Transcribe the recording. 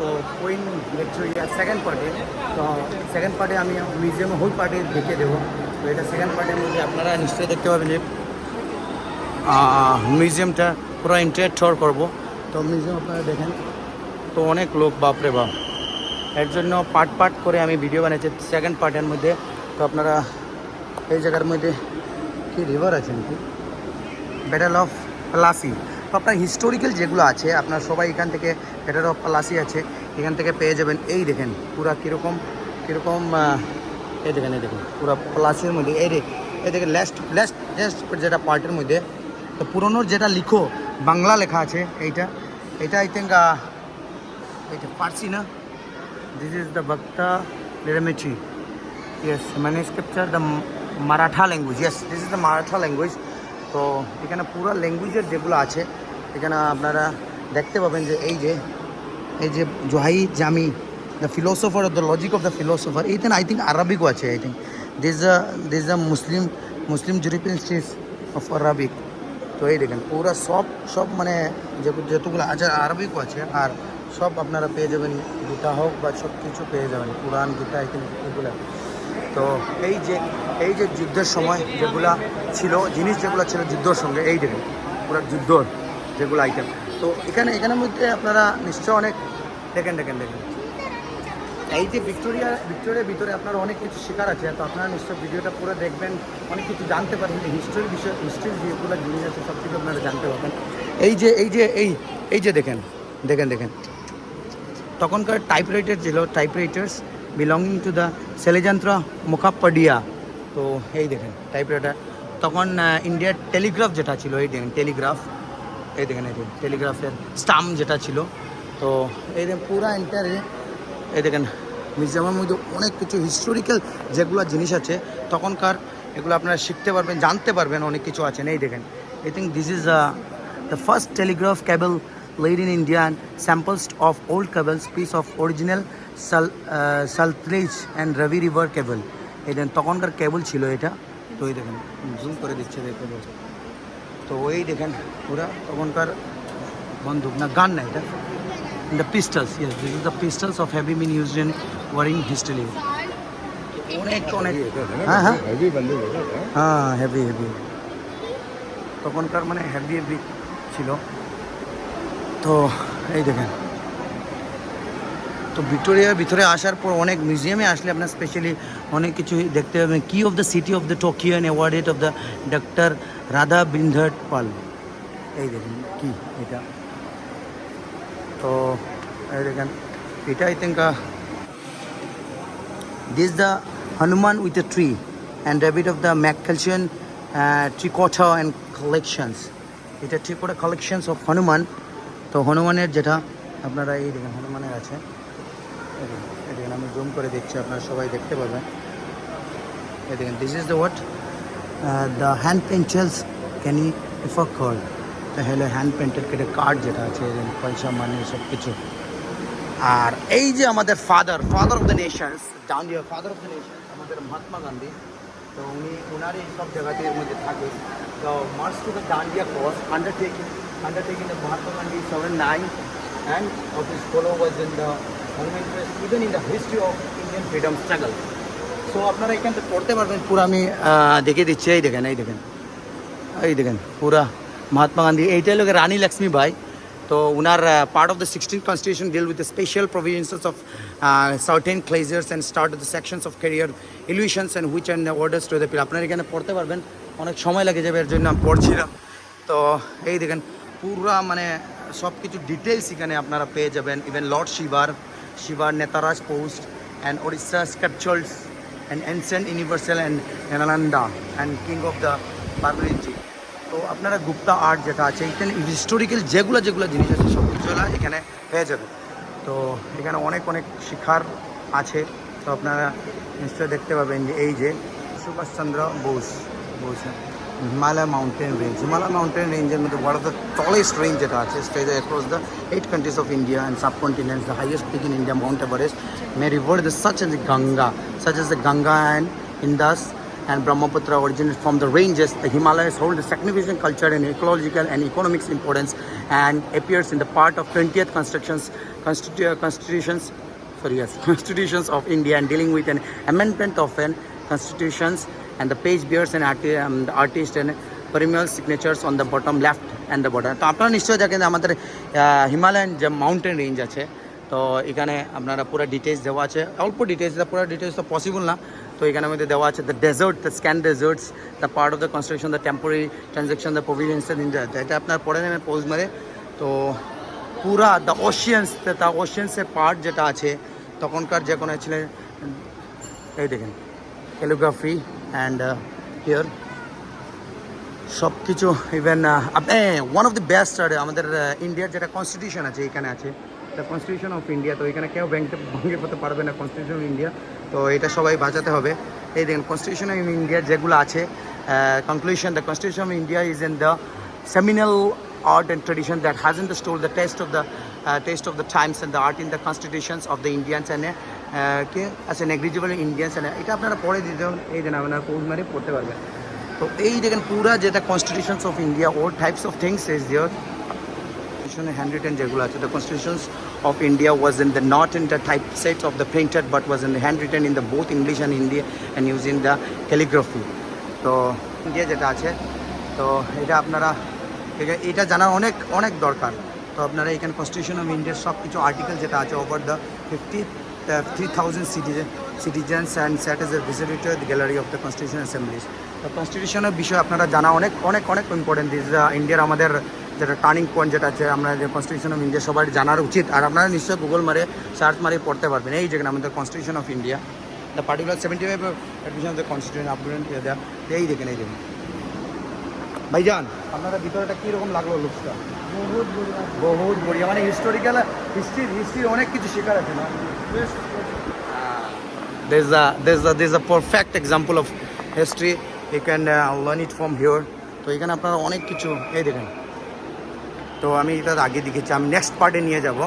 তো queen Victoria second পার্টে। তো সেকেন্ড পার্টে আমি মিউজিয়ামে হোল পার্টে দেখে দেবো। তো এটা সেকেন্ড পার্টের মধ্যে আপনারা নিশ্চয়ই দেখতে পাবেন যে মিউজিয়ামটা পুরো ইন্টারেক্ট ট্যুর করবো। তো মিউজিয়াম আপনারা দেখেন, তো অনেক লোক, বাপরে বাপ। এর জন্য পার্ট পার্ট করে আমি ভিডিও বানিয়েছি সেকেন্ড পার্টের মধ্যে। তো আপনারা এই জায়গার মধ্যে কি রিভার আছে নাকি, ব্যাটেল অফ প্লাসি। তো আপনার হিস্টোরিক্যাল যেগুলো আছে আপনার সবাই এখান থেকে, ব্যাটেল অফ প্লাসি আছে এখান থেকে পেয়ে যাবেন। এই দেখেন পুরা কীরকম এই দেখেন পুরা প্লাসির মধ্যে এই দেখেন লেস্ট যেটা পার্টের মধ্যে। তো পুরনোর যেটা লিখো বাংলা লেখা আছে এইটা আই থিঙ্ক এইটা পারছি না। দিস ইজ দ্য ভক্তা লিরামিটি, yes manuscript of the Maratha language, yes this is the Maratha language. তো এখানে পুরো ল্যাঙ্গুয়েজের যেগুলো আছে এখানে আপনারা দেখতে পাবেন যে এই যে জোহাই জামি, the philosopher of the logic of the philosopher, এইখানে আই থিঙ্ক আরবিকও আছে। I think this the Muslim European states of Arabic. তো এই দেখেন পুরো সব মানে যেগুলো আছে আরবিকও আছে, আর সব আপনারা পেয়ে যাবেন, গীতা হোক বা সব কিছু পেয়ে যাবেন, পুরাণ গীতা এগুলো। তো এই যে যুদ্ধের সময় যেগুলা ছিল, যেগুলো ছিল যুদ্ধর সঙ্গে, এই দেখেন পুরো যুদ্ধর যেগুলো আইটেম। তো এখানের মধ্যে আপনারা নিশ্চয় অনেক দেখেন এই যে ভিক্টোরিয়ার ভিতরে আপনারা অনেক কিছু শেখার আছে। তো আপনারা নিশ্চয় ভিডিওটা পুরো দেখবেন, অনেক কিছু জানতে পারবেন, হিস্ট্রির যেগুলো জিনিস আছে সব কিছু আপনারা জানতে পারবেন। এই যে দেখেন তখনকার টাইপরাইটার ছিল, টাইপরাইটার্স বিলঙ্গিং টু দ্য সেলেজান্ত্র মুখাপ্পাডিয়া। তো এই দেখেন টাইপরাইটার। তখন ইন্ডিয়ার টেলিগ্রাফ যেটা ছিল, এই দেখেন টেলিগ্রাফ, এই দেখেন টেলিগ্রাফের স্টাম্প যেটা ছিল। তো এই দেখেন পুরা এন্টারে এই দেখেন মিউজিয়ামের মধ্যে অনেক কিছু হিস্টোরিক্যাল যেগুলো জিনিস আছে তখনকার, এগুলো আপনারা শিখতে পারবেন, জানতে পারবেন, অনেক কিছু আছেন। এই দেখেন I think this is the first Telegraph cable laid in India, and samples of old cables, piece of original Saltledge and Ravi River cable. এই দেখেন তখনকার কেবল ছিল এটা। তো এই দেখেন জুম করে দিচ্ছে দেখতে। তো এই দেখেন পুরা তখনকার বন্দুক না গান না, এটা the pistols, yes this is the pistols of heavy mean used in warring history. অনেক হ্যাঁ হেভি তখনকার মানে হেভি ছিল। তো এই দেখেন, তো ভিক্টোরিয়ার ভিতরে আসার পর অনেক মিউজিয়ামে আসলে আপনার স্পেশালি অনেক কিছু দেখতে পাবেন। Key of the city of the Tokyo and awarded of the doctor Radha Binod Pal. এই দেখেন কি এটা। তো এই দেখেন এটা I think this the Hanuman with a tree and rabbit of the ম্যাককেলশিয়ান ট্রিকোটা অ্যান্ড কালেকশনস। এটা ট্রিকোটা কালেকশনস অফ হনুমান। তো হনুমানের যেটা আপনারা এই দেখেন হনুমানের আছে, এই দেখেন আমি জুম করে দিচ্ছি, আপনারা সবাই দেখতে পাবেন। এই দেখেন this is the what the hand pencils can ই এফার কল। তাহলে হ্যান্ড পেন্টেড কেটে কার্ড যেটা আছে, পয়সা মানে সব কিছু। আর এই যে আমাদের father of the Nations, dandiya father of the Nations আমাদের মহাত্মা গান্ধী। তো ওনার এই সব জায়গাতে এর মধ্যে থাকে। তো march to the Dandi cause undertaking the Mahatma Gandhi 79, and of his followers in the monumental, even in the history of Indian freedom struggle. So আপনারা এখান থেকে পড়তে পারবেন, পুরো আমি দেখে দিচ্ছি। এই দেখেন পুরা মহাত্মা গান্ধী। এইটা লোক রানী লক্ষ্মীবাই। তো উনার part of the 16th constitution deal with the special provisions of certain clauses and start the sections of career illusions and which and orders to the people. আপনারা এখানে পড়তে পারবেন, অনেক সময় লাগে যাবে, এর জন্য আমি পড়ছিলাম। তো এই দেখেন পুরা মানে সব কিছু ডিটেলস এখানে আপনারা পেয়ে যাবেন। ইভেন লর্ড শিবার Nataraj post and Odisha sculptures and ancient universal and Nalanda and king of the পার্বলিটি। তো আপনারা গুপ্তা আর্ট যেটা আছে এখানে হিস্টোরিক্যাল যেগুলো জিনিস আছে সব কিছু এখানে পেয়ে যাবে। তো এখানে অনেক শিক্ষার আছে। তো আপনারা নিশ্চয়ই দেখতে পাবেন যে এই যে Subhash Chandra Bose Himalaya mountain range এর মধ্যে one of the tallest range যেটা আছে stretches across the 8 countries of India and subcontinents. The highest peak in India, Mount Everest, may revert such as the Ganga and Indus and Brahmaputra originated from the ranges. The Himalayas hold a significant cultural and ecological and economic importance and appears in the part of 20th constitutions of India and dealing with an amendment of an constitutions and the page bears an the artist and perennial signatures on the bottom left and the bottom. তো আপনারা নিশ্চয়ই দেখেন আমাদের Himalayan যে mountain range আছে, তো এখানে আপনারা পুরো ডিটেলস দেওয়া আছে, অল্প ডিটেলস, পুরো ডিটেলস তো পসিবল না। তো এখানে মধ্যে দেওয়া আছে the desert, the scan deserts, the part of the construction, the temporary transaction, the providence India, এটা আপনার পড়ে নেবেন পোজ মারে। তো পুরা দ্য ওশিয়ান্সের পার্ট যেটা আছে তখনকার যে কোনো ছিলেন, এই দেখেন ক্যালিগ্রাফি অ্যান্ড হিয়ার সব কিছু। Even one of the best আমাদের ইন্ডিয়ার যেটা কনস্টিটিউশন আছে এখানে আছে, দ্য কনস্টিটিউশন অফ ইন্ডিয়া। তো এখানে কেউ ভেঙে করতে পারবে না কনস্টিটিউশন অফ ইন্ডিয়া, তো এটা সবাই বাঁচাতে হবে। এই দেখেন কনস্টিটিউশন অফ ইন্ডিয়া যেগুলো আছে, conclusion, the constitution of India is in the seminal art and tradition that hasn't stole the taste of the times and the art in the constitutions of the Indians and as a negligible Indians, and এটা আপনারা পড়ে দিতে হবে। এই দিন আপনারা course মারে পড়তে পারবেন। তো এই দেখেন পুরা যেটা constitutions of India, all types of things is there. Handwritten যেগুলো আছে, the constitutions of India was in the not in the typeset of the printed but was in the handwritten in the both English and Hindi and using the calligraphy. তো India যেটা আছে, তো এটা আপনারা এটা জানা অনেক অনেক দরকার। তো আপনারা এখানে কনস্টিটিউশন অফ ইন্ডিয়ার সব কিছু আর্টিকেল যেটা আছে over the 3,000 citizens and sat as a visitor to the gallery of the constitution assemblies. তো কনস্টিটিউশনের বিষয়ে আপনারা জানা অনেক অনেক অনেক ইম্পর্টেন্ট। দিস ইন্ডিয়ার আমাদের যেটা টার্নিং পয়েন্ট যেটা আছে, আমরা যে কনস্টিটিউশন অফ ইন্ডিয়া সবার জানার উচিত। আর আপনারা নিশ্চয়ই গুগল মারে সার্চ মারে পড়তে পারবেন। এই যেখানে আমাদের constitution of India, the particular 75 admission of the constitution update দেওয়া। এই দেখেন, এই দেখেন ভাইজান আপনারা ভিতরেটা কীরকম লাগলো লুকসটা? বহুত বড়িয়া, মানে হিস্টোরিক্যাল হিস্ট্রির অনেক কিছু শেখার আছে না? There's a perfect example of history. You can learn it from here. তো এখানে আপনারা অনেক কিছু এই দেখেন। তো আমি এটা আগে দেখেছি, আমি নেক্সট পার্টে নিয়ে যাব।